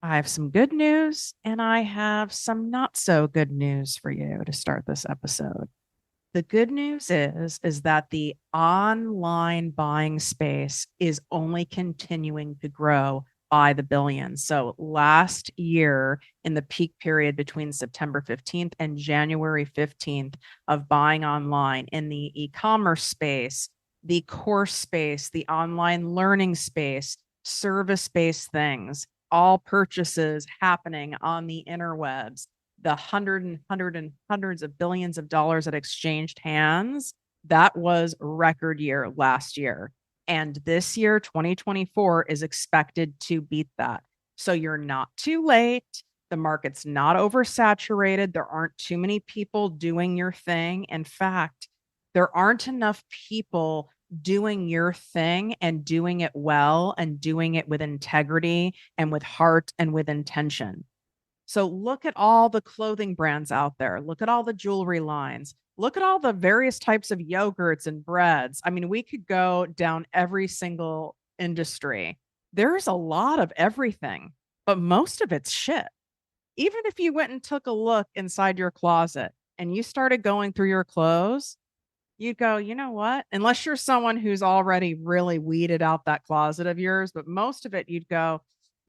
I have some good news and I have some not so good news for you to start this episode. The good news is that the online buying space is only continuing to grow by the billions. So last year in the peak period between September 15th and January 15th of buying online in the e-commerce space, the course space, the online learning space, service-based things, all purchases happening on the interwebs, the hundreds of billions of dollars that exchanged hands, that was record year last year. And this year, 2024, is expected to beat that. So you're not too late. The market's not oversaturated. There aren't too many people doing your thing. In fact, there aren't enough people doing your thing and doing it well and doing it with integrity and with heart and with intention. So look at all the clothing brands out there. Look at all the jewelry lines. Look at all the various types of yogurts and breads. I mean, we could go down every single industry. There's a lot of everything, but most of it's shit. Even if you went and took a look inside your closet and you started going through your clothes, you'd go, you know what? Unless you're someone who's already really weeded out that closet of yours, but most of it, you'd go,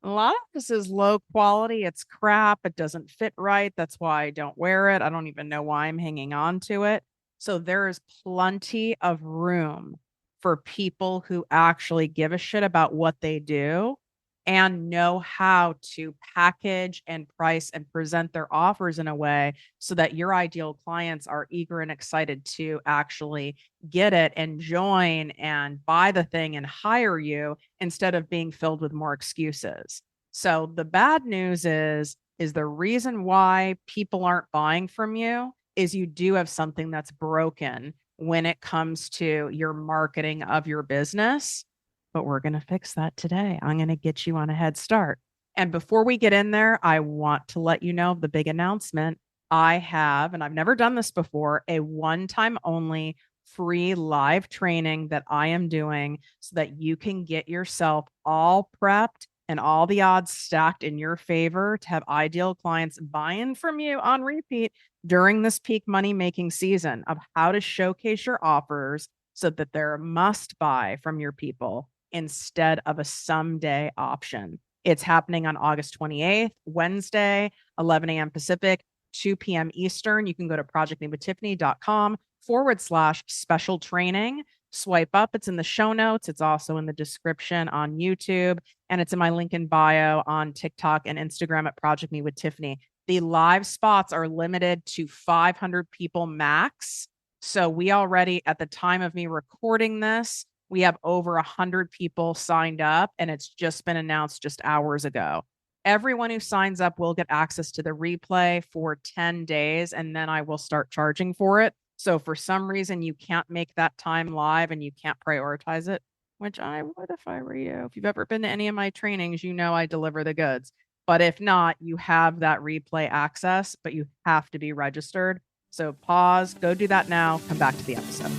a lot of this is low quality. It's crap. It doesn't fit right. That's why I don't wear it. I don't even know why I'm hanging on to it. So there is plenty of room for people who actually give a shit about what they do and know how to package and price and present their offers in a way so that your ideal clients are eager and excited to actually get it and join and buy the thing and hire you instead of being filled with more excuses. So the bad news is the reason why people aren't buying from you is you do have something that's broken when it comes to your marketing of your business, but we're going to fix that today. I'm going to get you on a head start. And before we get in there, I want to let you know of the big announcement. I have, and I've never done this before, a one time only free live training that I am doing so that you can get yourself all prepped and all the odds stacked in your favor to have ideal clients buying from you on repeat during this peak money making season of how to showcase your offers so that they're a must buy from your people instead of a someday option. It's happening on August 28th, Wednesday, 11 a.m. Pacific, 2 p.m. Eastern. You can go to projectmewithtiffany.com/special training. Swipe up. It's in the show notes. It's also in the description on YouTube. And it's in my link in bio on TikTok and Instagram at Project Me with Tiffany. The live spots are limited to 500 people max. So we already, at the time of me recording this, we have over 100 people signed up, and it's just been announced just hours ago. Everyone who signs up will get access to the replay for 10 days, and then I will start charging for it. So if for some reason you can't make that time live and you can't prioritize it, which I would if I were you. If you've ever been to any of my trainings, you know I deliver the goods. But if not, you have that replay access, but you have to be registered. So pause, go do that now, come back to the episode.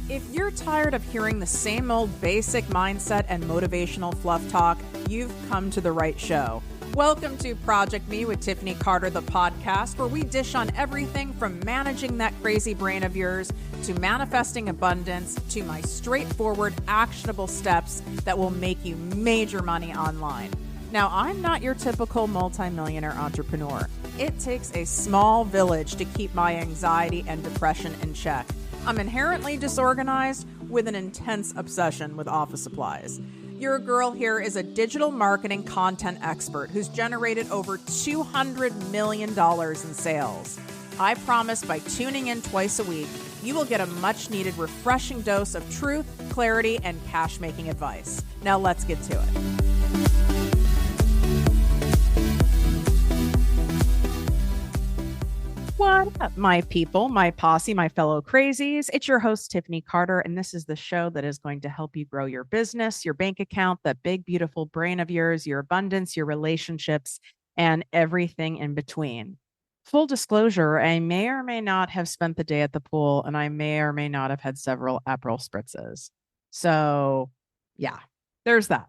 If you're tired of hearing the same old basic mindset and motivational fluff talk, you've come to the right show. Welcome to Project Me with Tiffany Carter, the podcast, where we dish on everything from managing that crazy brain of yours to manifesting abundance to my straightforward, actionable steps that will make you major money online. Now, I'm not your typical multimillionaire entrepreneur. It takes a small village to keep my anxiety and depression in check. I'm inherently disorganized with an intense obsession with office supplies. Your girl here is a digital marketing content expert who's generated over $200 million in sales. I promise by tuning in twice a week, you will get a much needed refreshing dose of truth, clarity, and cash making advice. Now let's get to it. What up, my people, my posse, my fellow crazies? It's your host, Tiffany Carter, and this is the show that is going to help you grow your business, your bank account, that big, beautiful brain of yours, your abundance, your relationships, and everything in between. Full disclosure, I may or may not have spent the day at the pool, and I may or may not have had several Aperol spritzes. So, yeah, there's that.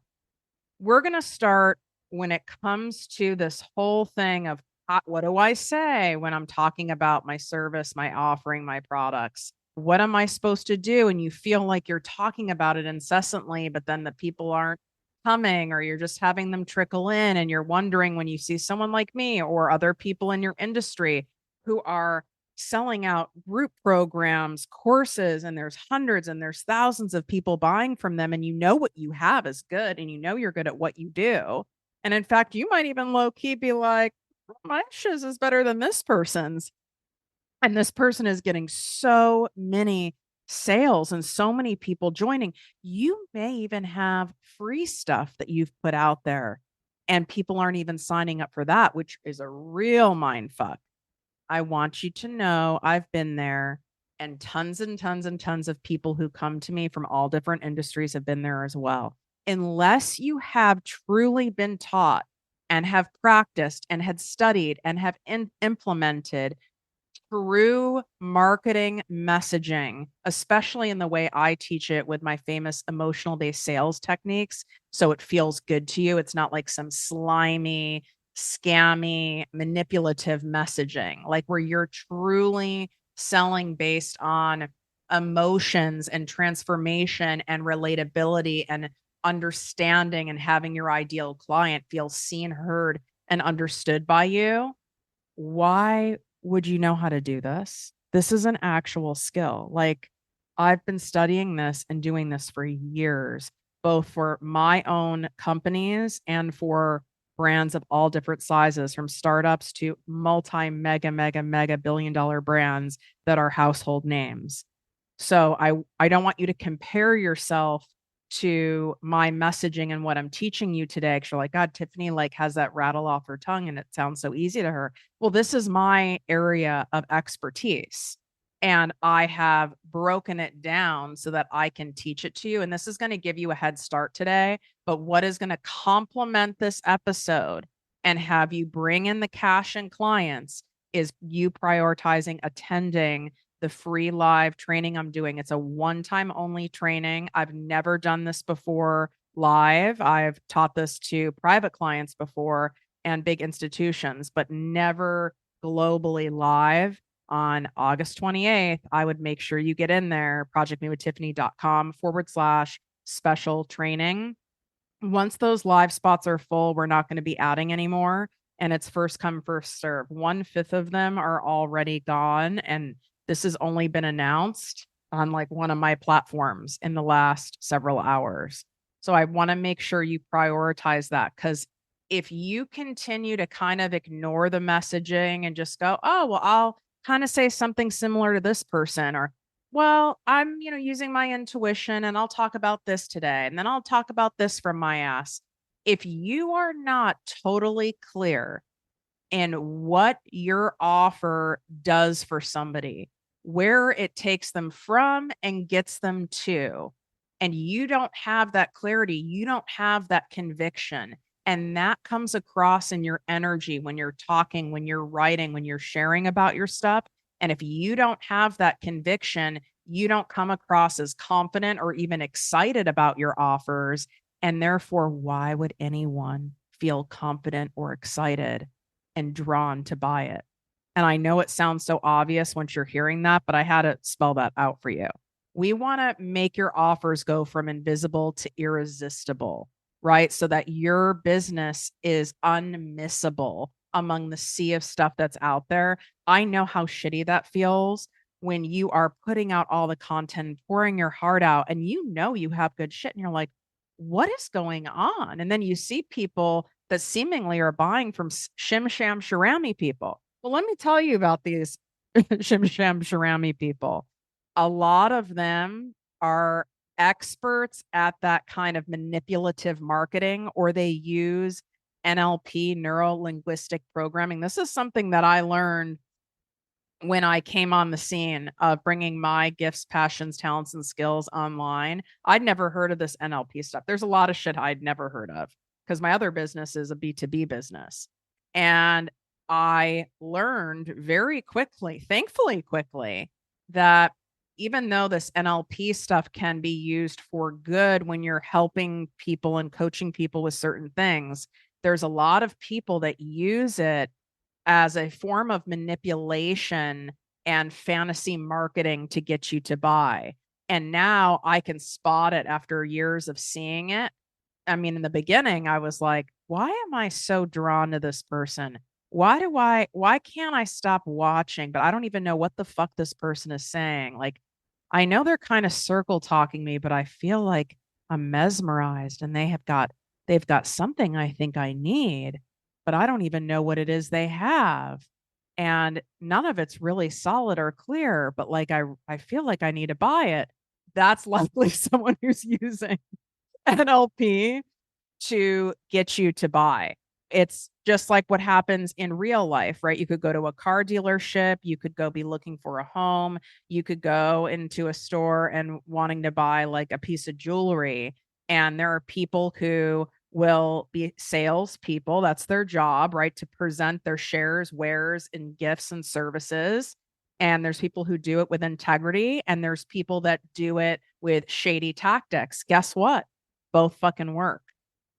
We're going to start when it comes to this whole thing of what do I say when I'm talking about my service, my offering, my products? What am I supposed to do? And you feel like you're talking about it incessantly, but then the people aren't coming, or you're just having them trickle in. And you're wondering when you see someone like me or other people in your industry who are selling out group programs, courses, and there's hundreds and there's thousands of people buying from them. And you know what you have is good, and you know you're good at what you do. And in fact, you might even low key be like, my shiz is better than this person's. And this person is getting so many sales and so many people joining. You may even have free stuff that you've put out there, and people aren't even signing up for that, which is a real mind fuck. I want you to know I've been there, and tons and tons and tons of people who come to me from all different industries have been there as well. Unless you have truly been taught and have practiced and had studied and have implemented true marketing messaging, especially in the way I teach it with my famous emotional based sales techniques. So it feels good to you. It's not like some slimy, scammy, manipulative messaging, like where you're truly selling based on emotions and transformation and relatability and understanding, and having your ideal client feel seen, heard, and understood by you. Why would you know how to do this? This is an actual skill. Like, I've been studying this and doing this for years, both for my own companies and for brands of all different sizes, from startups to multi mega billion dollar brands that are household names. So I don't want you to compare yourself to my messaging and what I'm teaching you today. 'Cause you're like, God, Tiffany like has that rattle off her tongue and it sounds so easy to her. Well, this is my area of expertise. And I have broken it down so that I can teach it to you. And this is going to give you a head start today. But what is going to complement this episode and have you bring in the cash and clients is you prioritizing attending the free live training I'm doing. It's a one-time only training. I've never done this before live. I've taught this to private clients before and big institutions, but never globally live. On August 28th, I would make sure you get in there, projectmewithtiffany.com/special training. Once those live spots are full, we're not going to be adding anymore. And it's first come, first serve. 1/5 of them are already gone. And this has only been announced on like one of my platforms in the last several hours. So I want to make sure you prioritize that, because if you continue to kind of ignore the messaging and just go, oh, well, I'll kind of say something similar to this person, or well, I'm, using my intuition and I'll talk about this today and then I'll talk about this from my ass. If you are not totally clear in what your offer does for somebody, where it takes them from and gets them to, and you don't have that clarity, you don't have that conviction, and that comes across in your energy when you're talking, when you're writing, when you're sharing about your stuff. And if you don't have that conviction, you don't come across as confident or even excited about your offers. And therefore, why would anyone feel confident or excited and drawn to buy it? And I know it sounds so obvious once you're hearing that, but I had to spell that out for you. We want to make your offers go from invisible to irresistible, right? So that your business is unmissable among the sea of stuff that's out there. I know how shitty that feels when you are putting out all the content, pouring your heart out, and you know you have good shit, and you're like, what is going on? And then you see people that seemingly are buying from shim sham sharami people. Well, let me tell you about these shim sham sharami people. A lot of them are experts at that kind of manipulative marketing, or they use NLP, neuro linguistic programming. This is something that I learned when I came on the scene of bringing my gifts, passions, talents, and skills online. I'd never heard of this NLP stuff. There's a lot of shit I'd never heard of because my other business is a B2B business. And I learned very quickly, thankfully quickly, that even though this NLP stuff can be used for good when you're helping people and coaching people with certain things, there's a lot of people that use it as a form of manipulation and fantasy marketing to get you to buy. And now I can spot it after years of seeing it. I mean, in the beginning, I was like, why am I so drawn to this person? Why can't I stop watching? But I don't even know what the fuck this person is saying. Like, I know they're kind of circle talking me, but I feel like I'm mesmerized and they've got something I think I need, but I don't even know what it is they have. And none of it's really solid or clear, but like I feel like I need to buy it. That's likely someone who's using NLP to get you to buy. It's just like what happens in real life, right? You could go to a car dealership, you could go be looking for a home, you could go into a store and wanting to buy like a piece of jewelry. And there are people who will be salespeople. That's their job, right? To present their shares, wares, and gifts and services. And there's people who do it with integrity, and there's people that do it with shady tactics. Guess what? Both fucking work,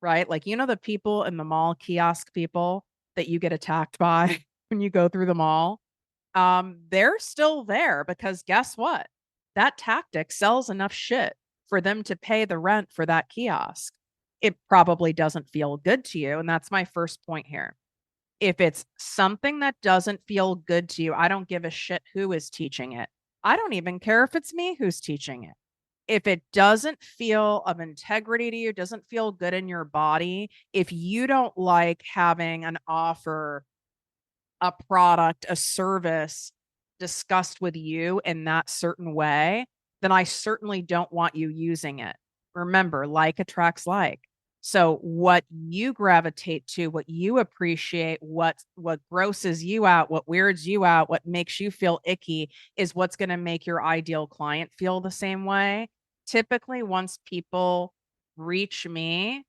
right? Like, the people in the mall, kiosk people that you get attacked by when you go through the mall, they're still there because guess what? That tactic sells enough shit for them to pay the rent for that kiosk. It probably doesn't feel good to you. And that's my first point here. If it's something that doesn't feel good to you, I don't give a shit who is teaching it. I don't even care if it's me who's teaching it. If it doesn't feel of integrity to you, doesn't feel good in your body, if you don't like having an offer, a product, a service discussed with you in that certain way, then I certainly don't want you using it. Remember, like attracts like. So what you gravitate to, what you appreciate, what grosses you out, what weirds you out, what makes you feel icky is what's going to make your ideal client feel the same way. Typically, once people reach me,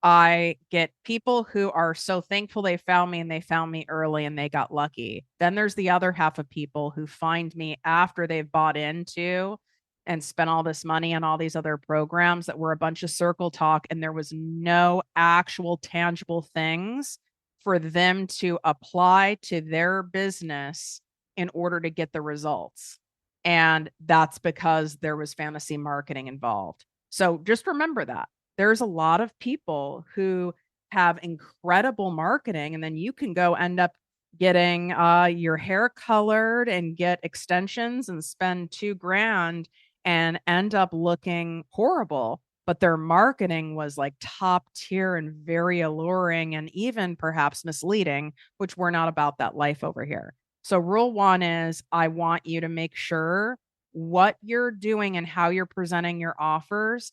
I get people who are so thankful they found me and they found me early and they got lucky. Then there's the other half of people who find me after they've bought into and spent all this money on all these other programs that were a bunch of circle talk and there was no actual tangible things for them to apply to their business in order to get the results. And that's because there was fantasy marketing involved. So just remember that there's a lot of people who have incredible marketing, and then you can go end up getting your hair colored and get extensions and spend $2,000 and end up looking horrible. But their marketing was like top tier and very alluring and even perhaps misleading, which we're not about that life over here. So, rule one is I want you to make sure what you're doing and how you're presenting your offers,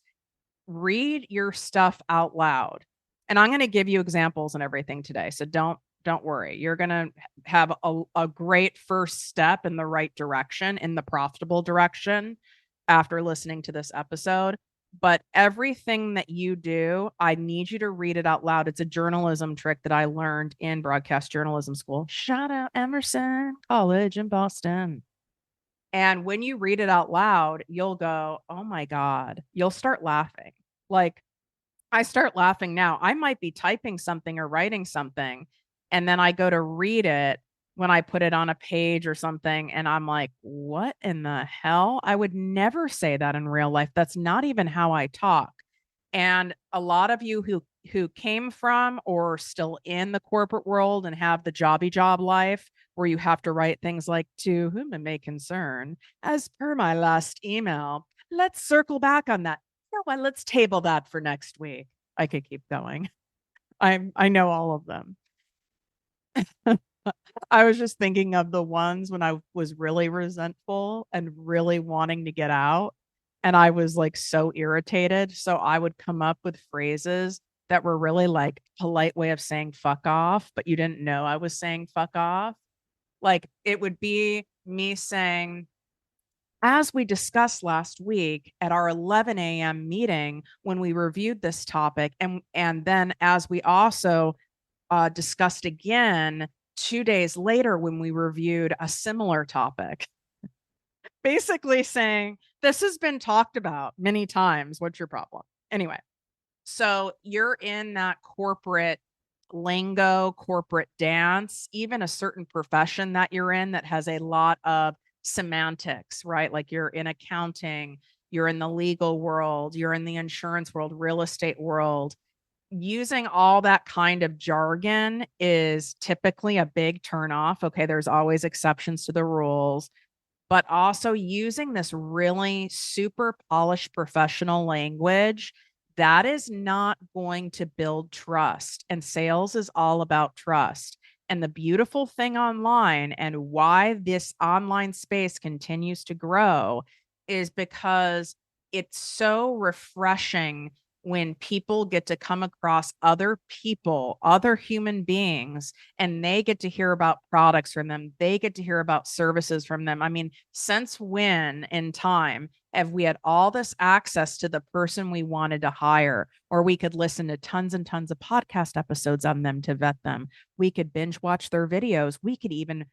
read your stuff out loud. And I'm going to give you examples and everything today. So don't worry. You're going to have a great first step in the right direction, in the profitable direction after listening to this episode. But everything that you do, I need you to read it out loud. It's a journalism trick that I learned in broadcast journalism school. Shout out Emerson College in Boston. And when you read it out loud, you'll go, oh my God, you'll start laughing. Like I start laughing now. I might be typing something or writing something, and then I go to read it when I put it on a page or something, and I'm like, what in the hell? I would never say that in real life. That's not even how I talk. And a lot of you who came from or still in the corporate world and have the jobby job life where you have to write things like to whom it may concern, as per my last email. Let's circle back on that. You know what? Let's table that for next week. I could keep going. I know all of them. I was just thinking of the ones when I was really resentful and really wanting to get out. And I was like so irritated. So I would come up with phrases that were really like polite way of saying fuck off, but you didn't know I was saying fuck off. Like it would be me saying, as we discussed last week at our 11 a.m. meeting when we reviewed this topic, and then as we also discussed again 2 days later when we reviewed a similar topic, basically saying, this has been talked about many times. What's your problem? Anyway, so you're in that corporate lingo, corporate dance, even a certain profession that you're in that has a lot of semantics, right? Like you're in accounting, you're in the legal world, you're in the insurance world, real estate world. Using all that kind of jargon is typically a big turnoff. Okay, there's always exceptions to the rules, but also using this really super polished professional language that is not going to build trust. And sales is all about trust. And the beautiful thing online and why this online space continues to grow is because it's so refreshing when people get to come across other people, other human beings, and they get to hear about products from them. They get to hear about services from them. I mean, since when in time have we had all this access to the person we wanted to hire, or we could listen to tons and tons of podcast episodes on them to vet them? We could binge watch their videos. We could even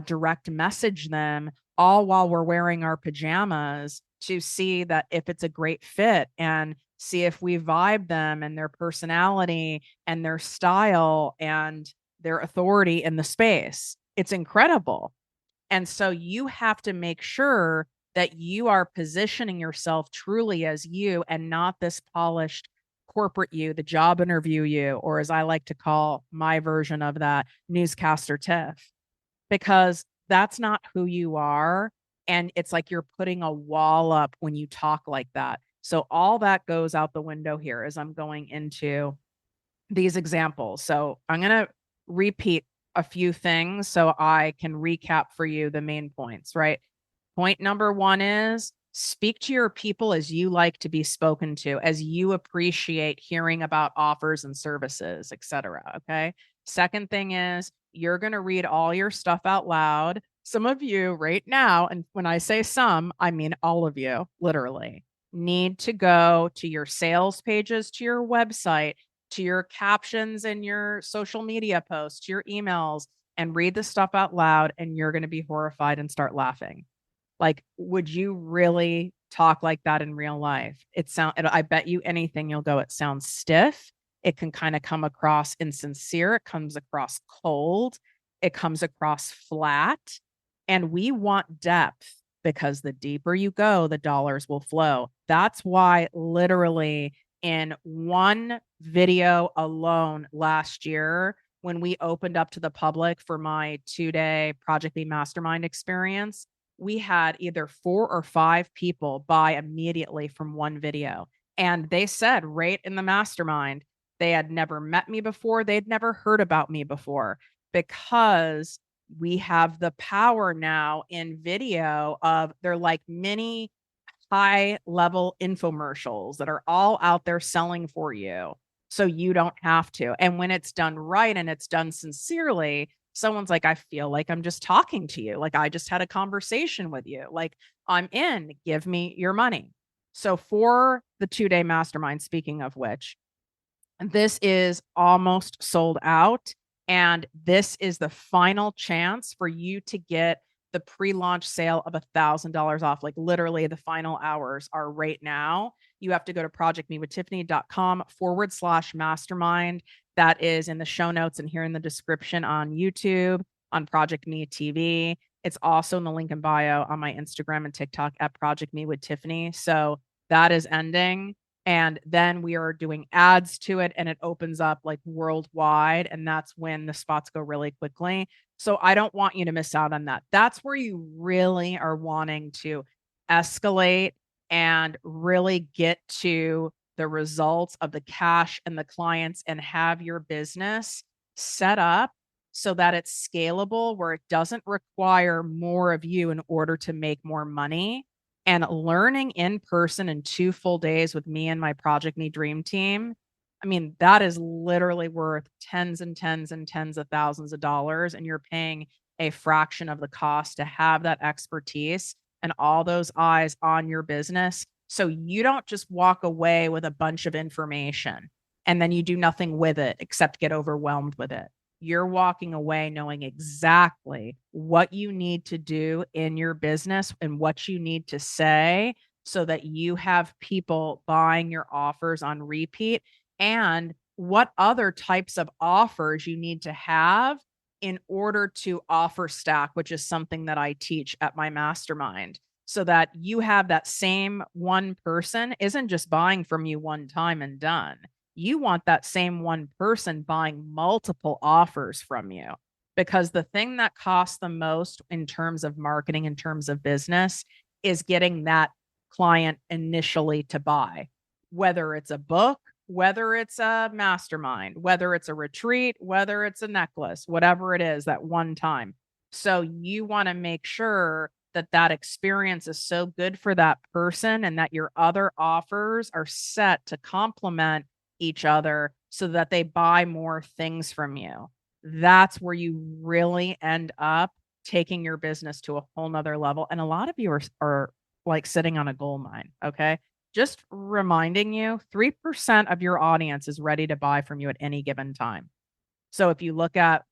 direct message them all while we're wearing our pajamas to see that if it's a great fit and see if we vibe them and their personality and their style and their authority in the space. It's incredible. And so you have to make sure that you are positioning yourself truly as you and not this polished corporate you, the job interview you, or as I like to call my version of that, newscaster Tiff, because that's not who you are. And it's like you're putting a wall up when you talk like that. So all that goes out the window here as I'm going into these examples. So I'm going to repeat a few things so I can recap for you the main points, right? Point number one is speak to your people as you like to be spoken to, as you appreciate hearing about offers and services, etc. Okay. Second thing is you're going to read all your stuff out loud. Some of you right now, and when I say some, I mean all of you, literally, need to go to your sales pages, to your website, to your captions and your social media posts, to your emails, and read the stuff out loud. And you're going to be horrified and start laughing. Like, would you really talk like that in real life? I bet you anything you'll go, it sounds stiff. It can kind of come across insincere. It comes across cold. It comes across flat. And we want depth because the deeper you go, the dollars will flow. That's why literally in one video alone last year, when we opened up to the public for my 2-day ProjectME mastermind experience, we had either 4 or 5 people buy immediately from one video. And they said right in the mastermind, they had never met me before. They'd never heard about me before because we have the power now in video of they're like mini high level infomercials that are all out there selling for you. So you don't have to. And when it's done right and it's done sincerely, someone's like, I feel like I'm just talking to you. Like I just had a conversation with you. Like I'm in, give me your money. So for the 2-day mastermind, speaking of which, this is almost sold out. And this is the final chance for you to get the pre-launch sale of $1,000 off. Like literally the final hours are right now. You have to go to projectmewithtiffany.com/mastermind. That is in the show notes and here in the description on YouTube, on Project Me TV. It's also in the link in bio on my Instagram and TikTok at Project Me with Tiffany. So that is ending. And then we are doing ads to it and it opens up like worldwide. And that's when the spots go really quickly. So I don't want you to miss out on that. That's where you really are wanting to escalate and really get to the results of the cash and the clients and have your business set up so that it's scalable, where it doesn't require more of you in order to make more money. And learning in person in 2 full days with me and my ProjectME dream team, I mean, that is literally worth tens and tens and tens of thousands of dollars. And you're paying a fraction of the cost to have that expertise and all those eyes on your business. So you don't just walk away with a bunch of information and then you do nothing with it except get overwhelmed with it. You're walking away knowing exactly what you need to do in your business and what you need to say so that you have people buying your offers on repeat. And what other types of offers you need to have in order to offer stack, which is something that I teach at my mastermind, so that you have that same one person isn't just buying from you one time and done. You want that same one person buying multiple offers from you, because the thing that costs the most in terms of marketing, in terms of business, is getting that client initially to buy, whether it's a book, whether it's a mastermind, whether it's a retreat, whether it's a necklace, whatever it is, that one time. So you want to make sure that that experience is so good for that person and that your other offers are set to complement each other so that they buy more things from you. That's where you really end up taking your business to a whole nother level. And a lot of you are like sitting on a gold mine. Okay. Just reminding you, 3% of your audience is ready to buy from you at any given time. So if you look at,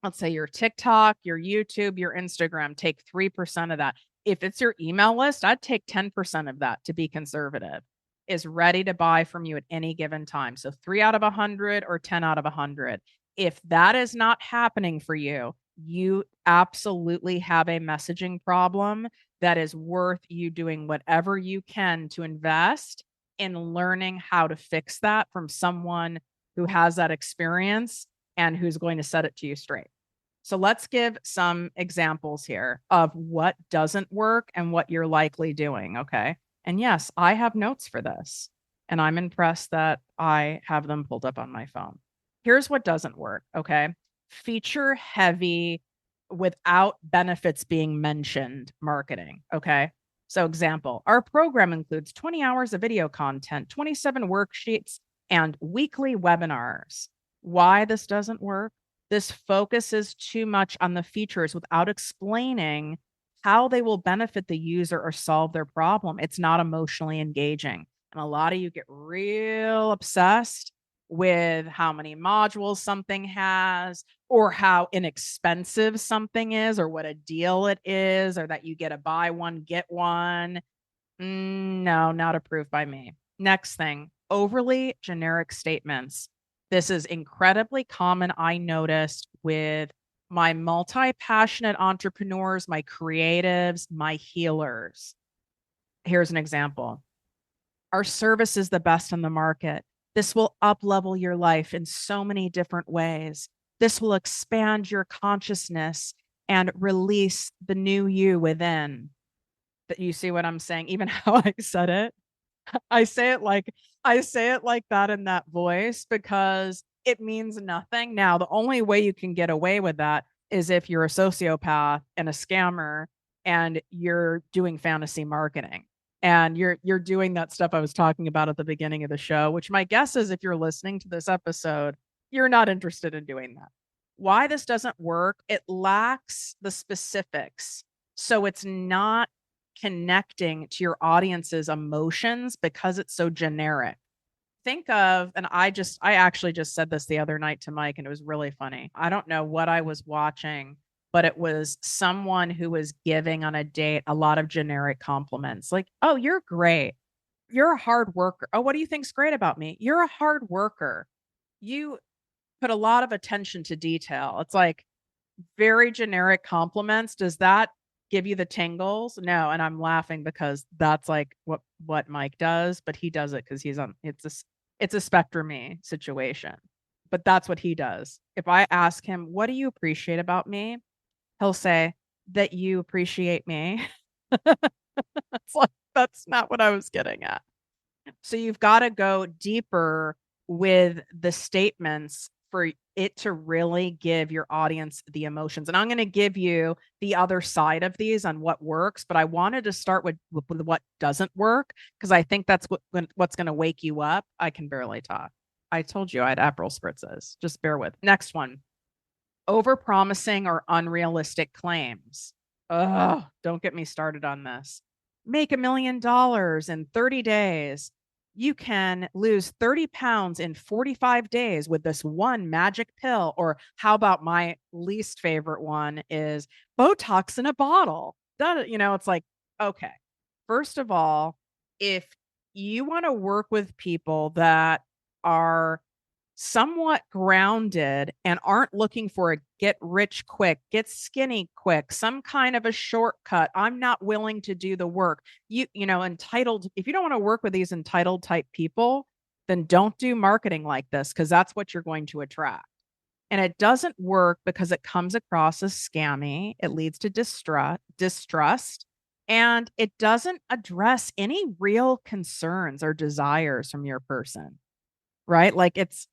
let's say, your TikTok, your YouTube, your Instagram, take 3% of that. If it's your email list, I'd take 10% of that to be conservative, is ready to buy from you at any given time. So 3 out of 100 or 10 out of 100. If that is not happening for you, you absolutely have a messaging problem that is worth you doing whatever you can to invest in learning how to fix that from someone who has that experience and who's going to set it to you straight. So let's give some examples here of what doesn't work and what you're likely doing. Okay. And yes, I have notes for this, and I'm impressed that I have them pulled up on my phone. Here's what doesn't work. Okay. Feature heavy without benefits being mentioned marketing. Okay. So, example, our program includes 20 hours of video content, 27 worksheets, and weekly webinars. Why this doesn't work? This focuses too much on the features without explaining how they will benefit the user or solve their problem. It's not emotionally engaging. And a lot of you get real obsessed with how many modules something has, or how inexpensive something is, or what a deal it is, or that you get a buy one, get one. No, not approved by me. Next thing, overly generic statements. This is incredibly common, I noticed, with my multi-passionate entrepreneurs, my creatives, my healers. Here's an example. Our service is the best in the market. This will up-level your life in so many different ways. This will expand your consciousness and release the new you within. That you see what I'm saying? Even how I said it. I say it like that in that voice because it means nothing. Now, the only way you can get away with that is if you're a sociopath and a scammer and you're doing fantasy marketing. And you're doing that stuff I was talking about at the beginning of the show, which my guess is if you're listening to this episode, you're not interested in doing that. Why this doesn't work, it lacks the specifics. So it's not connecting to your audience's emotions because it's so generic. Think of, and I actually just said this the other night to Mike, and it was really funny. I don't know what I was watching, but it was someone who was giving on a date a lot of generic compliments like, oh, you're great. You're a hard worker. Oh, what do you think's great about me? You're a hard worker. You put a lot of attention to detail. It's like very generic compliments. Does that give you the tingles? No. And I'm laughing because that's like what Mike does, but he does it because it's a SpectrumE situation. But that's what he does. If I ask him, what do you appreciate about me? He'll say that you appreciate me. It's like, that's not what I was getting at. So you've got to go deeper with the statements for it to really give your audience the emotions. And I'm going to give you the other side of these on what works, but I wanted to start with what doesn't work because I think that's what's going to wake you up. I can barely talk. I told you I had Aperol spritzes. Just bear with. Next one. Overpromising or unrealistic claims. Oh, don't get me started on this. Make $1 million in 30 days. You can lose 30 pounds in 45 days with this one magic pill. Or how about my least favorite one is Botox in a bottle. It's like, okay, first of all, if you want to work with people that are somewhat grounded and aren't looking for a get rich quick, get skinny quick, some kind of a shortcut. I'm not willing to do the work. Entitled, if you don't want to work with these entitled type people, then don't do marketing like this because that's what you're going to attract. And it doesn't work because it comes across as scammy. It leads to distrust, and it doesn't address any real concerns or desires from your person, right? Like it's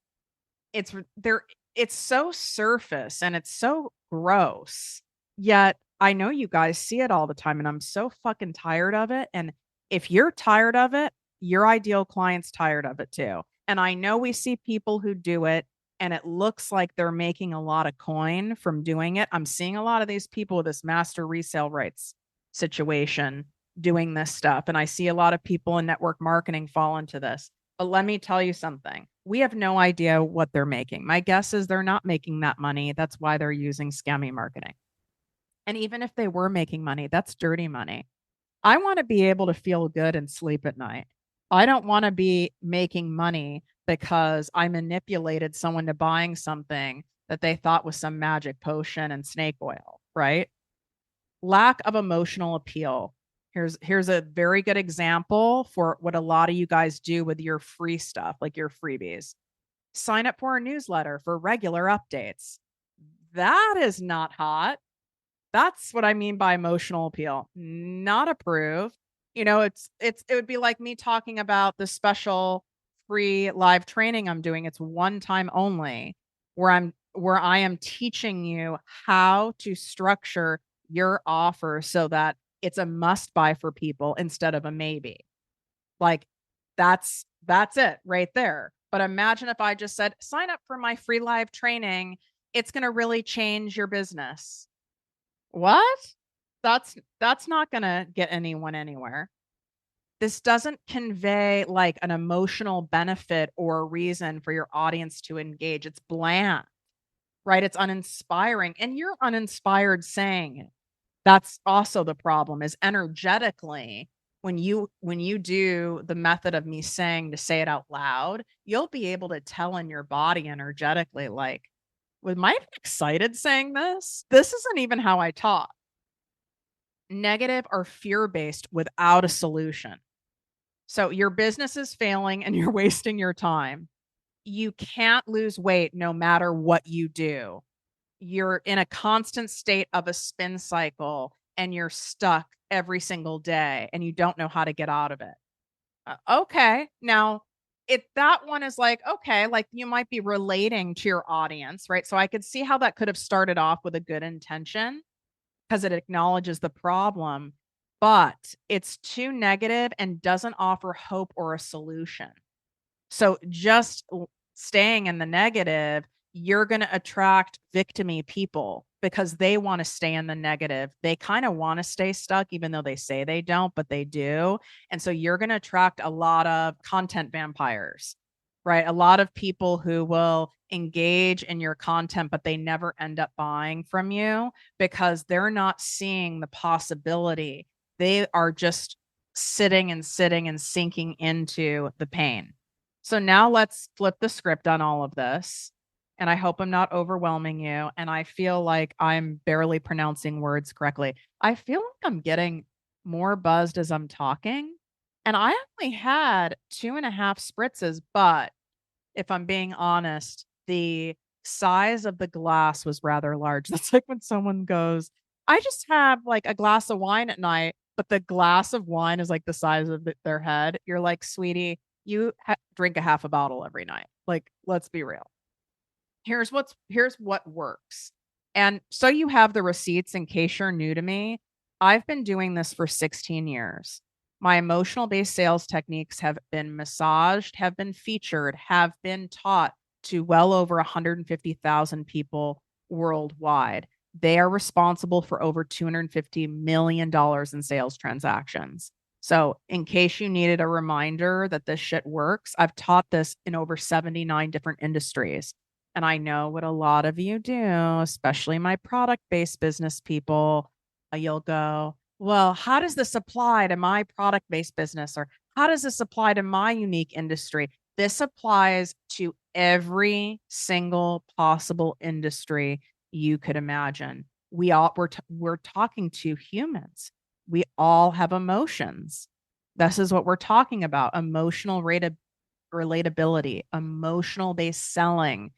there it's so surface and it's so gross. Yet I know you guys see it all the time and I'm so fucking tired of it. And if you're tired of it, your ideal client's tired of it too. And I know we see people who do it and it looks like they're making a lot of coin from doing it. I'm seeing a lot of these people with this master resale rights situation doing this stuff. And I see a lot of people in network marketing fall into this. But let me tell you something. We have no idea what they're making. My guess is they're not making that money. That's why they're using scammy marketing. And even if they were making money, that's dirty money. I want to be able to feel good and sleep at night. I don't want to be making money because I manipulated someone to buying something that they thought was some magic potion and snake oil, right? Lack of emotional appeal. Here's a very good example for what a lot of you guys do with your free stuff, like your freebies. Sign up for our newsletter for regular updates. That is not hot. That's what I mean by emotional appeal. Not approved. It would be like me talking about the special free live training I'm doing. It's one time only where I am teaching you how to structure your offer so that it's a must buy for people instead of a maybe. Like that's it right there. But imagine if I just said, sign up for my free live training. It's going to really change your business. What? That's not going to get anyone anywhere. This doesn't convey like an emotional benefit or a reason for your audience to engage. It's bland, right? It's uninspiring. And you're uninspired saying it. That's also the problem is energetically when you do the method of me saying to say it out loud, you'll be able to tell in your body energetically, like, am I excited saying this? This isn't even how I talk. Negative or fear-based without a solution. So your business is failing and you're wasting your time. You can't lose weight no matter what you do. You're in a constant state of a spin cycle and you're stuck every single day and you don't know how to get out of it. Okay. Now, if that one is like, okay, like you might be relating to your audience, right? So I could see how that could have started off with a good intention because it acknowledges the problem, but it's too negative and doesn't offer hope or a solution. So just staying in the negative, you're going to attract victimy people because they want to stay in the negative. They kind of want to stay stuck, even though they say they don't, but they do. And so you're going to attract a lot of content vampires, right? A lot of people who will engage in your content, but they never end up buying from you because they're not seeing the possibility. They are just sitting and sinking into the pain. So now let's flip the script on all of this. And I hope I'm not overwhelming you. And I feel like I'm barely pronouncing words correctly. I feel like I'm getting more buzzed as I'm talking. And I only had 2.5 spritzes, but if I'm being honest, the size of the glass was rather large. That's like when someone goes, I just have like a glass of wine at night, but the glass of wine is like the size of their head. You're like, sweetie, you drink a half a bottle every night. Like, let's be real. Here's what works. And so you have the receipts in case you're new to me. I've been doing this for 16 years. My emotional based sales techniques have been massaged, have been featured, have been taught to well over 150,000 people worldwide. They are responsible for over $250 million in sales transactions. So, in case you needed a reminder that this shit works, I've taught this in over 79 different industries. And I know what a lot of you do, especially my product based business people. You'll go, well, how does this apply to my product based business? Or how does this apply to my unique industry? This applies to every single possible industry you could imagine. We're talking to humans. We all have emotions. This is what we're talking about: emotional relatability, emotional based selling.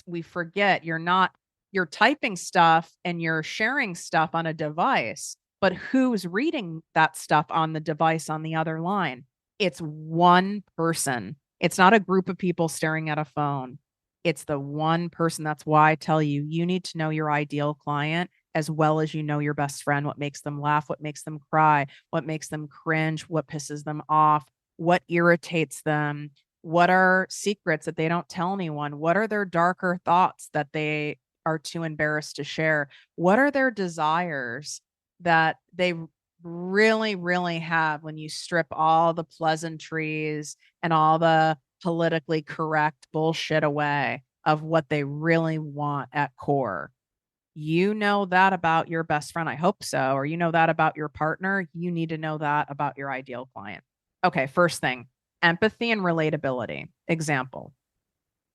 We forget you're typing stuff and you're sharing stuff on a device, but who's reading that stuff on the device on the other line? It's one person. It's not a group of people staring at a phone. It's the one person. That's why I tell you, you need to know your ideal client as well as you know your best friend, what makes them laugh, what makes them cry, what makes them cringe, what pisses them off, what irritates them, what are secrets that they don't tell anyone, what are their darker thoughts that they are too embarrassed to share, what are their desires that they really, really have when you strip all the pleasantries and all the politically correct bullshit away of what they really want at core. You know that about your best friend. I hope so. Or you know that about your partner. You need to know that about your ideal client. Okay, first thing, empathy and relatability. Example: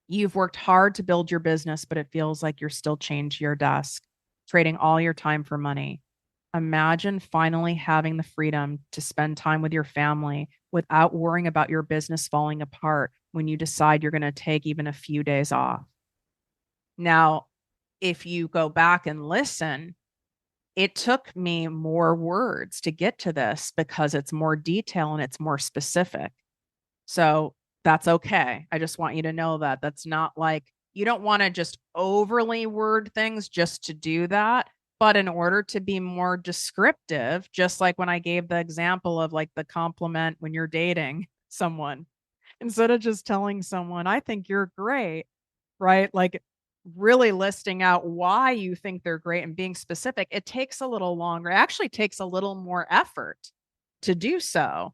you've worked hard to build your business, but it feels like you're still chained to your desk, trading all your time for money. Imagine finally having the freedom to spend time with your family without worrying about your business falling apart when you decide you're going to take even a few days off. Now, if you go back and listen, it took me more words to get to this because it's more detail and it's more specific. So that's okay. I just want you to know that that's not like you don't want to just overly word things just to do that. But in order to be more descriptive, just like when I gave the example of like the compliment when you're dating someone, instead of just telling someone, I think you're great, right? Like really listing out why you think they're great and being specific, it takes a little longer. It actually takes a little more effort to do so,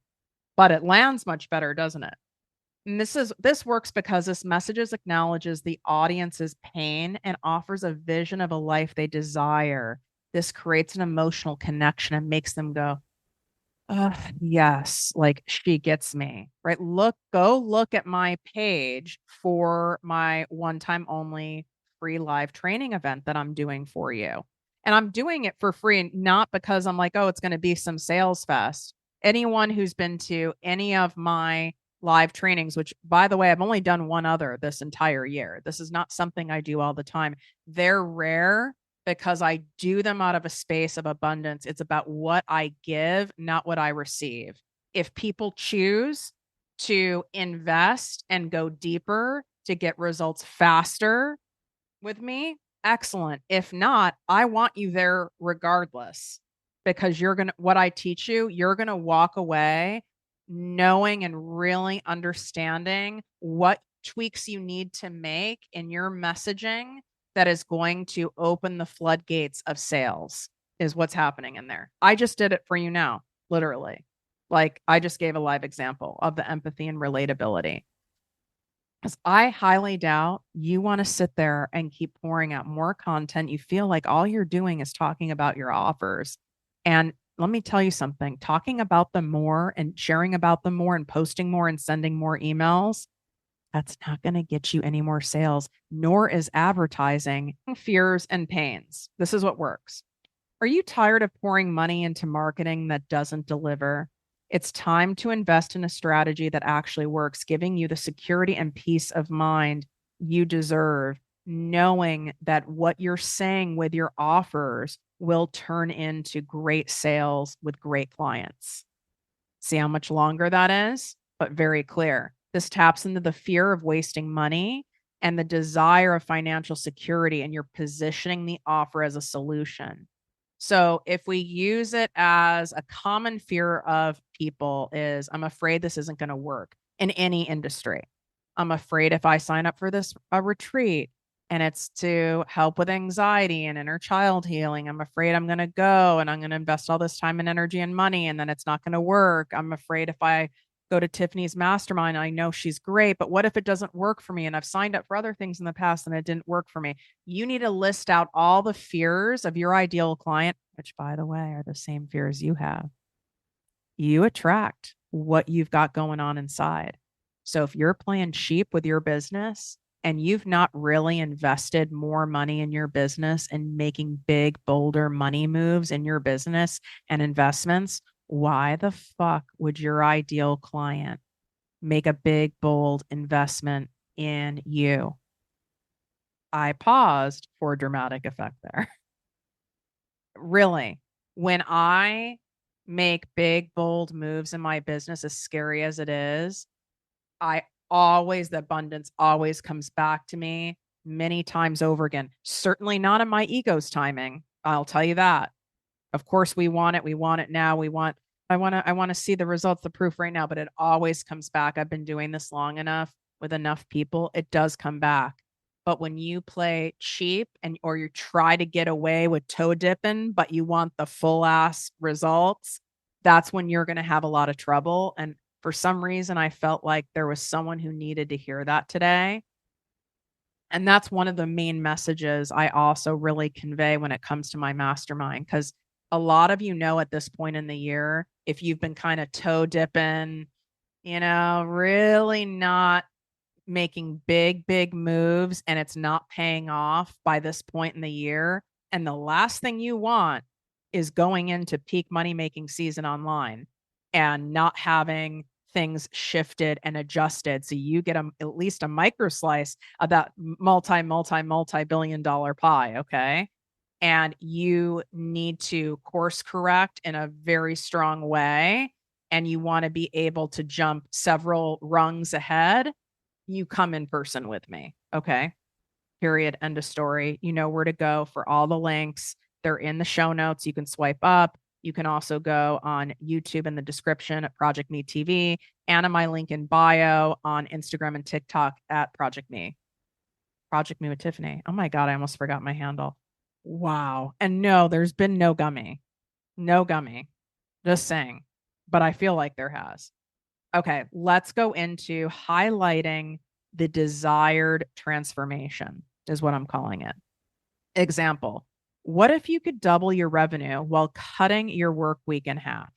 but it lands much better, doesn't it? And this works because this messages acknowledges the audience's pain and offers a vision of a life they desire. This creates an emotional connection and makes them go, yes, like she gets me, right? Go look at my page for my one time only free live training event that I'm doing for you. And I'm doing it for free, not because I'm like, oh, it's going to be some sales fest. Anyone who's been to any of my live trainings, which by the way, I've only done one other this entire year. This is not something I do all the time. They're rare because I do them out of a space of abundance. It's about what I give, not what I receive. If people choose to invest and go deeper to get results faster with me, excellent. If not, I want you there regardless because what I teach you, you're going to walk away knowing and really understanding what tweaks you need to make in your messaging that is going to open the floodgates of sales, is what's happening in there. I just did it for you now, literally. Like I just gave a live example of the empathy and relatability. Because I highly doubt you want to sit there and keep pouring out more content. You feel like all you're doing is talking about your offers. And let me tell you something, talking about them more and sharing about them more and posting more and sending more emails, that's not going to get you any more sales, nor is advertising. Fears and pains. This is what works. Are you tired of pouring money into marketing that doesn't deliver? It's time to invest in a strategy that actually works, giving you the security and peace of mind you deserve, knowing that what you're saying with your offers will turn into great sales with great clients. See how much longer that is, but very clear. This taps into the fear of wasting money and the desire of financial security, and you're positioning the offer as a solution. So if we use it as a common fear of people is, I'm afraid this isn't going to work in any industry. I'm afraid if I sign up for this retreat and it's to help with anxiety and inner child healing, I'm afraid I'm going to go and I'm going to invest all this time and energy and money and then it's not going to work. I'm afraid if I go to Tiffany's mastermind, I know she's great, but what if it doesn't work for me? And I've signed up for other things in the past and it didn't work for me. You need to list out all the fears of your ideal client, which by the way, are the same fears you have. You attract what you've got going on inside. So if you're playing cheap with your business and you've not really invested more money in your business and making big, bolder money moves in your business and investments, why the fuck would your ideal client make a big, bold investment in you? I paused for dramatic effect there. Really, when I make big, bold moves in my business, as scary as it is, I always, the abundance always comes back to me many times over again. Certainly not in my ego's timing. I'll tell you that. Of course, we want it. We want it now. I want to see the results, the proof right now, but it always comes back. I've been doing this long enough with enough people. It does come back. But when you play cheap or you try to get away with toe dipping, but you want the full ass results, that's when you're going to have a lot of trouble. And for some reason, I felt like there was someone who needed to hear that today. And that's one of the main messages I also really convey when it comes to my mastermind. Because a lot of at this point in the year, if you've been kind of toe dipping, really not making big, big moves and it's not paying off by this point in the year. And the last thing you want is going into peak money making season online and not having things shifted and adjusted. So you get at least a micro slice of that multi billion-dollar pie. Okay. And you need to course correct in a very strong way. And you want to be able to jump several rungs ahead. You come in person with me. Okay. Period. End of story. You know where to go for all the links. They're in the show notes. You can swipe up. You can also go on YouTube in the description at ProjectME TV and on my link in bio on Instagram and TikTok at ProjectME. ProjectME with Tiffany. Oh my God, I almost forgot my handle. Wow. And no, there's been no gummy. No gummy. Just saying. But I feel like there has. Okay, let's go into highlighting the desired transformation, is what I'm calling it. Example, what if you could double your revenue while cutting your work week in half?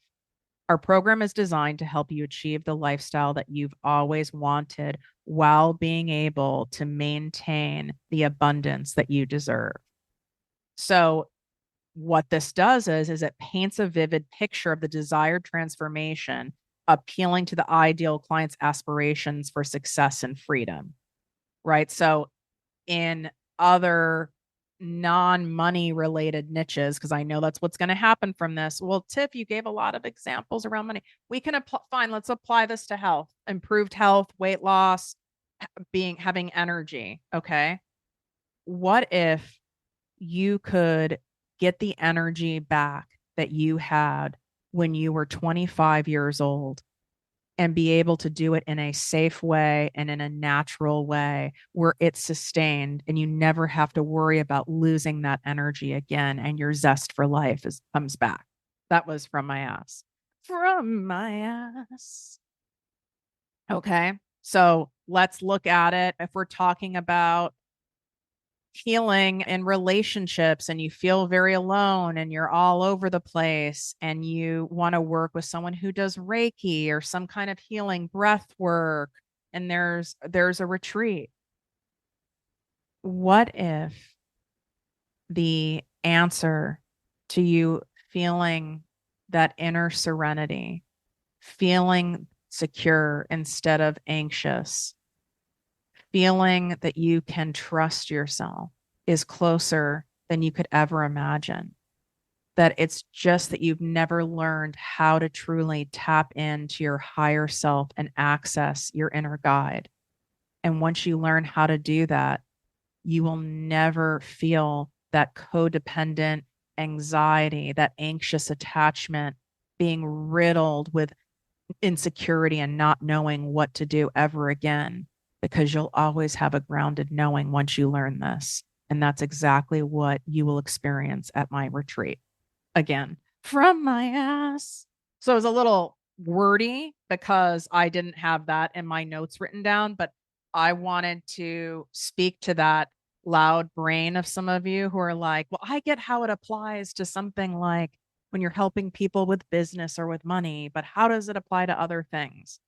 Our program is designed to help you achieve the lifestyle that you've always wanted while being able to maintain the abundance that you deserve. So what this does is it paints a vivid picture of the desired transformation, appealing to the ideal client's aspirations for success and freedom, right? So in other non-money related niches, because I know that's what's going to happen from this. Well, Tiff, you gave a lot of examples around money. We can fine. Let's apply this to health, improved health, weight loss, having energy. Okay. What if you could get the energy back that you had when you were 25 years old and be able to do it in a safe way and in a natural way where it's sustained and you never have to worry about losing that energy again and your zest for life comes back. That was from my ass. From my ass. Okay. So let's look at it. If we're talking about healing in relationships and you feel very alone and you're all over the place and you want to work with someone who does Reiki or some kind of healing breath work and there's a retreat. What if the answer to you feeling that inner serenity, feeling secure instead of anxious, feeling that you can trust yourself is closer than you could ever imagine? That it's just that you've never learned how to truly tap into your higher self and access your inner guide. And once you learn how to do that, you will never feel that codependent anxiety, that anxious attachment, being riddled with insecurity and not knowing what to do ever again, because you'll always have a grounded knowing once you learn this. And that's exactly what you will experience at my retreat. Again, from my ass. So it was a little wordy because I didn't have that in my notes written down, but I wanted to speak to that loud brain of some of you who are like, well, I get how it applies to something like when you're helping people with business or with money, but how does it apply to other things?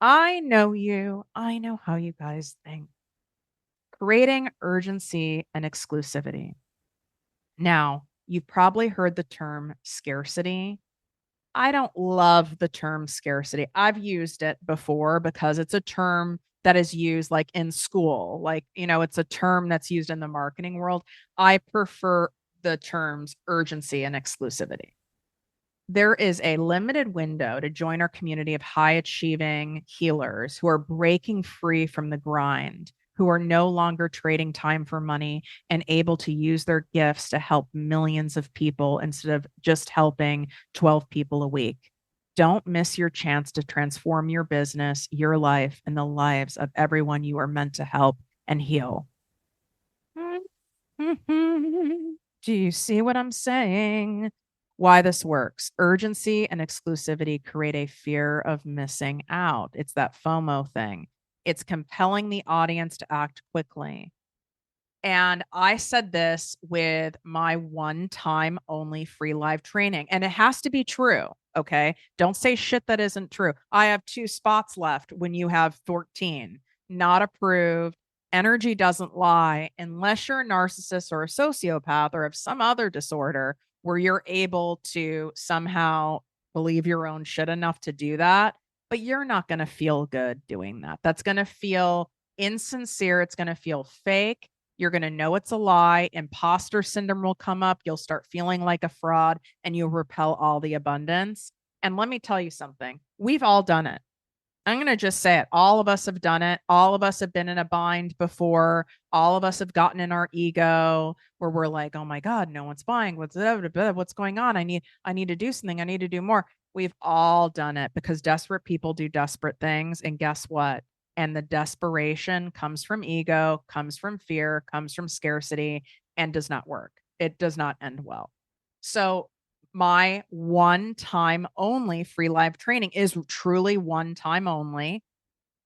I know you. I know how you guys think. Creating urgency and exclusivity. Now, you've probably heard the term scarcity. I don't love the term scarcity. I've used it before because it's a term that is used like in school. Like, it's a term that's used in the marketing world. I prefer the terms urgency and exclusivity. There is a limited window to join our community of high achieving healers who are breaking free from the grind, who are no longer trading time for money and able to use their gifts to help millions of people instead of just helping 12 people a week. Don't miss your chance to transform your business, your life, and the lives of everyone you are meant to help and heal. Do you see what I'm saying? Why this works. Urgency and exclusivity create a fear of missing out. It's that FOMO thing. It's compelling the audience to act quickly. And I said this with my one time only free live training, and it has to be true. Okay. Don't say shit that isn't true. I have 2 spots left when you have 14. Not approved. Energy doesn't lie unless you're a narcissist or a sociopath or have some other disorder where you're able to somehow believe your own shit enough to do that. But you're not going to feel good doing that. That's going to feel insincere. It's going to feel fake. You're going to know it's a lie. Imposter syndrome will come up. You'll start feeling like a fraud and you'll repel all the abundance. And let me tell you something. We've all done it. I'm going to just say it. All of us have done it. All of us have been in a bind before. All of us have gotten in our ego where we're like, "Oh my God, no one's buying. What's going on? I need to do something. I need to do more." We've all done it because desperate people do desperate things. And guess what? And the desperation comes from ego, comes from fear, comes from scarcity, and does not work. It does not end well. So my one time only free live training is truly one time only.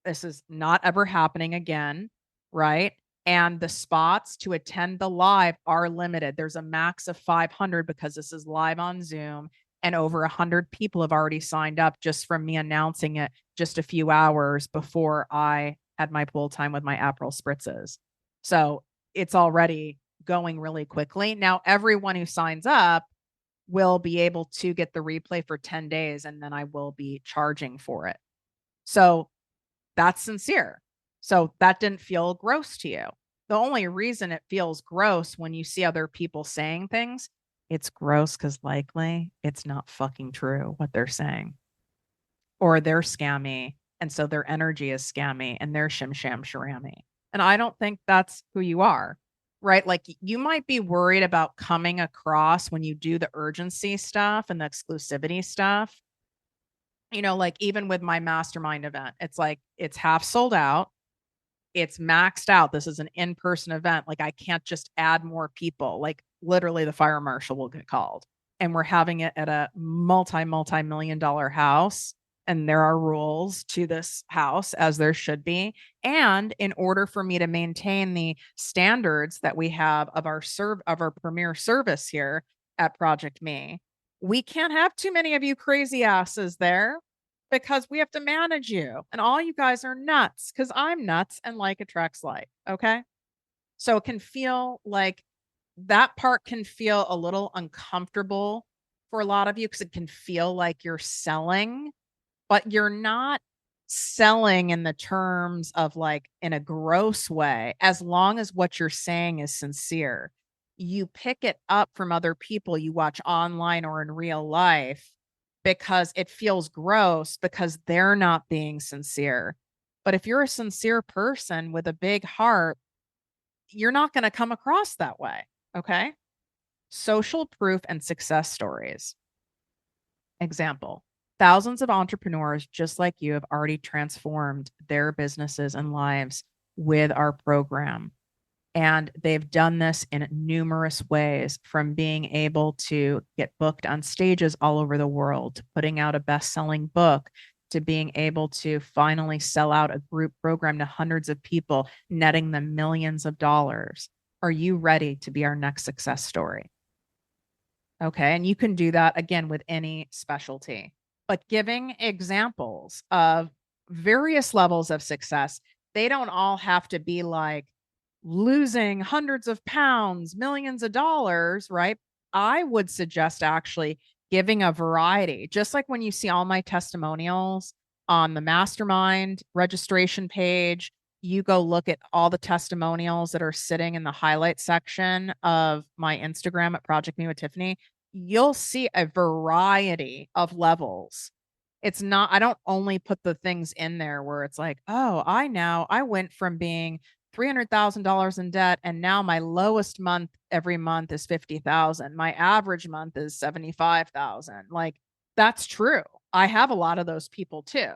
This is not ever happening again, right? And the spots to attend the live are limited. There's a max of 500 because this is live on Zoom, and over 100 people have already signed up just from me announcing it just a few hours before I had my pool time with my Aperol spritzes. So it's already going really quickly. Now, everyone who signs up will be able to get the replay for 10 days, and then I will be charging for it. So that's sincere. So that didn't feel gross to you. The only reason it feels gross when you see other people saying things, it's gross because likely it's not fucking true what they're saying. Or they're scammy. And so their energy is scammy and they're shim sham sharami. And I don't think that's who you are, right? Like you might be worried about coming across when you do the urgency stuff and the exclusivity stuff. Like even with my mastermind event, it's like it's half sold out. It's maxed out. This is an in-person event. Like I can't just add more people. Like literally the fire marshal will get called. And we're having it at a multi-million dollar house. And there are rules to this house as there should be. And in order for me to maintain the standards that we have of our premier service here at ProjectME, we can't have too many of you crazy asses there because we have to manage you. And all you guys are nuts because I'm nuts and like attracts like. Okay. So it can feel like that part can feel a little uncomfortable for a lot of you because it can feel like you're selling, but you're not selling in the terms of like in a gross way, as long as what you're saying is sincere. You pick it up from other people you watch online or in real life because it feels gross because they're not being sincere. But if you're a sincere person with a big heart, you're not going to come across that way. Okay. Social proof and success stories. Example: thousands of entrepreneurs just like you have already transformed their businesses and lives with our program. And they've done this in numerous ways, from being able to get booked on stages all over the world, to putting out a best-selling book, to being able to finally sell out a group program to hundreds of people, netting them millions of dollars. Are you ready to be our next success story? Okay. And you can do that again with any specialty, but giving examples of various levels of success. They don't all have to be like losing hundreds of pounds, millions of dollars, right? I would suggest actually giving a variety, just like when you see all my testimonials on the mastermind registration page, you go look at all the testimonials that are sitting in the highlight section of my Instagram at ProjectME with Tiffany. You'll see a variety of levels. It's not, I don't only put the things in there where it's like, oh, I went from being $300,000 in debt and now my lowest month every month is 50,000. My average month is 75,000. Like, that's true. I have a lot of those people too.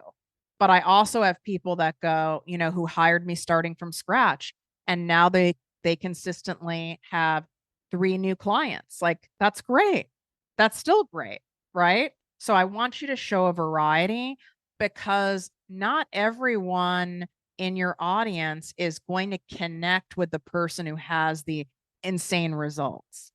But I also have people that go, who hired me starting from scratch and now they consistently have 3 new clients. Like, that's great. That's still great, right? So I want you to show a variety because not everyone in your audience is going to connect with the person who has the insane results.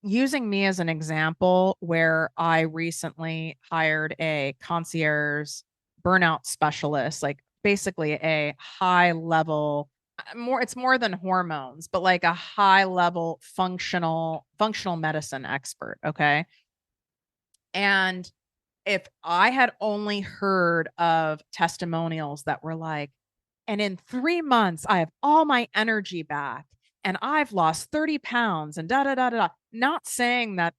Using me as an example, where I recently hired a concierge burnout specialist, like basically a high level, it's more than hormones, but like a high level functional medicine expert. Okay. And if I had only heard of testimonials that were like, and in 3 months, I have all my energy back and I've lost 30 pounds and da da da da. Da. Not saying that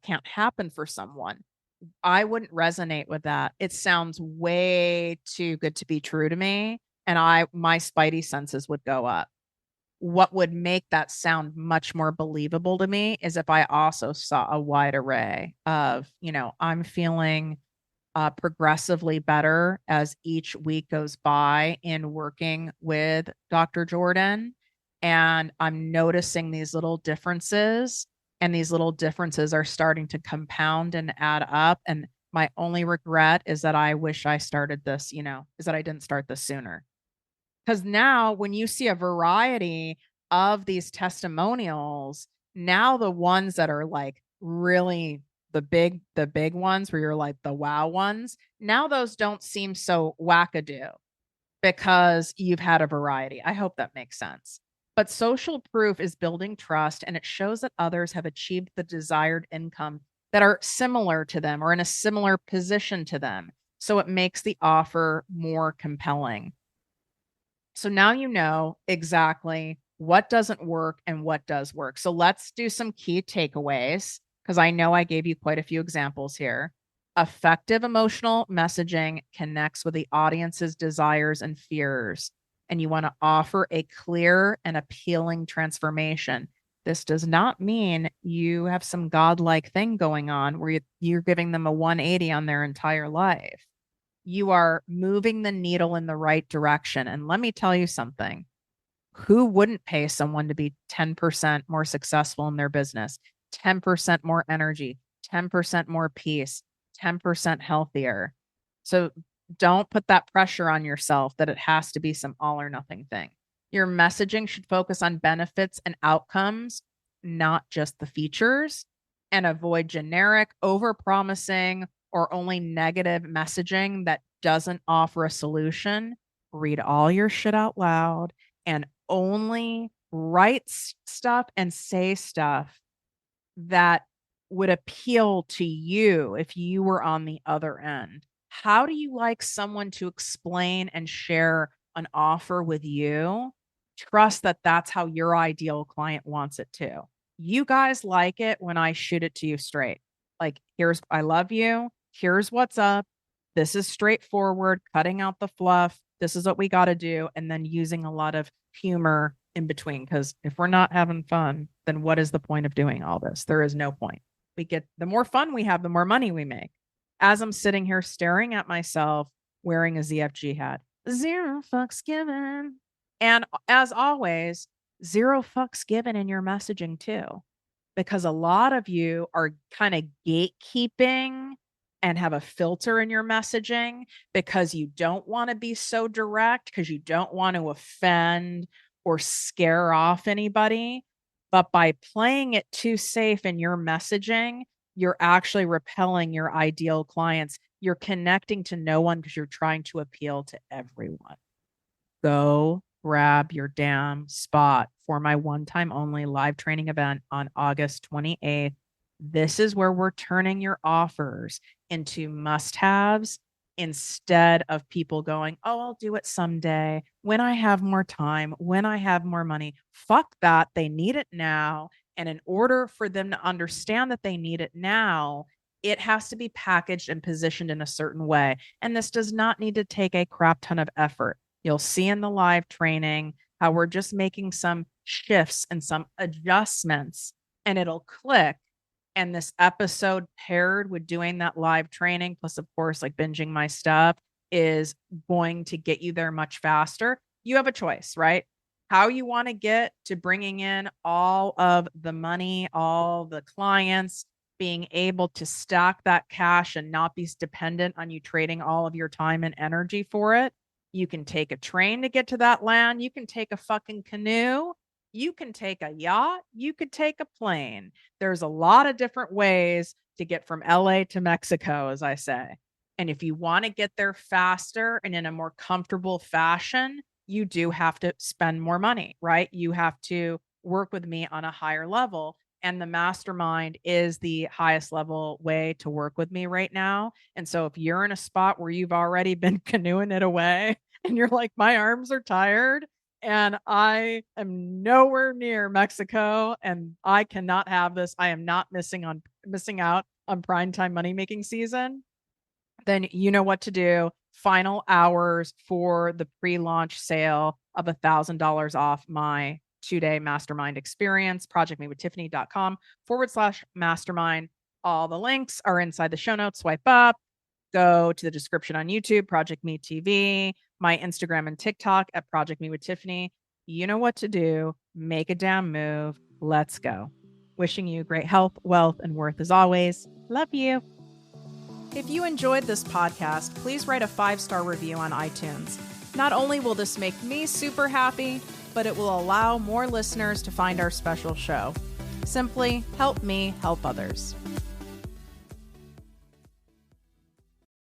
can't happen for someone. I wouldn't resonate with that. It sounds way too good to be true to me. And my spidey senses would go up. What would make that sound much more believable to me is if I also saw a wide array of, I'm feeling progressively better as each week goes by in working with Dr. Jordan. And I'm noticing these little differences, and these little differences are starting to compound and add up. And my only regret is that I wish I started this, is that I didn't start this sooner. Because now when you see a variety of these testimonials, now the ones that are like really the big ones where you're like the wow ones, now those don't seem so wackadoo because you've had a variety. I hope that makes sense. But social proof is building trust, and it shows that others have achieved the desired income that are similar to them or in a similar position to them. So it makes the offer more compelling. So now you know exactly what doesn't work and what does work. So let's do some key takeaways because I know I gave you quite a few examples here. Effective emotional messaging connects with the audience's desires and fears, and you want to offer a clear and appealing transformation. This does not mean you have some godlike thing going on where you're giving them a 180 on their entire life. You are moving the needle in the right direction. And let me tell you something. Who wouldn't pay someone to be 10% more successful in their business, 10% more energy, 10% more peace, 10% healthier? So don't put that pressure on yourself that it has to be some all or nothing thing. Your messaging should focus on benefits and outcomes, not just the features, and avoid generic, over-promising, or only negative messaging that doesn't offer a solution. Read all your shit out loud and only write stuff and say stuff that would appeal to you if you were on the other end. How do you like someone to explain and share an offer with you? Trust that that's how your ideal client wants it too. You guys like it when I shoot it to you straight. Like, I love you. Here's what's up. This is straightforward, cutting out the fluff. This is what we got to do. And then using a lot of humor in between. Because if we're not having fun, then what is the point of doing all this? There is no point. The more fun we have, the more money we make. As I'm sitting here staring at myself wearing a ZFG hat, 0 fucks given. And as always, 0 fucks given in your messaging too, because a lot of you are kind of gatekeeping and have a filter in your messaging because you don't want to be so direct, because you don't want to offend or scare off anybody. But by playing it too safe in your messaging, you're actually repelling your ideal clients You're connecting to no one because you're trying to appeal to everyone. Go grab your damn spot for my one-time only live training event on August 28th. This is where we're turning your offers into must-haves instead of people going, oh, I'll do it someday when I have more time, when I have more money. Fuck that. They need it now. And in order for them to understand that they need it now, it has to be packaged and positioned in a certain way. And this does not need to take a crap ton of effort. You'll see in the live training how we're just making some shifts and some adjustments, and it'll click. And this episode paired with doing that live training, plus, of course, like binging my stuff, is going to get you there much faster. You have a choice, right? How you want to get to bringing in all of the money, all the clients, being able to stack that cash and not be dependent on you trading all of your time and energy for it. You can take a train to get to that land. You can take a fucking canoe. You can take a yacht. You could take a plane. There's a lot of different ways to get from LA to Mexico, as I say. And if you want to get there faster and in a more comfortable fashion, you do have to spend more money, right? You have to work with me on a higher level. And the mastermind is the highest level way to work with me right now. And so if you're in a spot where you've already been canoeing it away and you're like, my arms are tired and I am nowhere near Mexico and I cannot have this, I am not missing out on primetime money making season, then you know what to do. Final hours for the pre-launch sale of $1,000 off my 2-day mastermind experience, projectmewithtiffany.com/mastermind. All the links are inside the show notes. Swipe up, go to the description on YouTube, Project Me TV, my Instagram and TikTok at Project Me with Tiffany. You know what to do. Make a damn move. Let's go. Wishing you great health, wealth, and worth as always. Love you. If you enjoyed this podcast, please write a 5-star review on iTunes. Not only will this make me super happy, but it will allow more listeners to find our special show. Simply help me help others.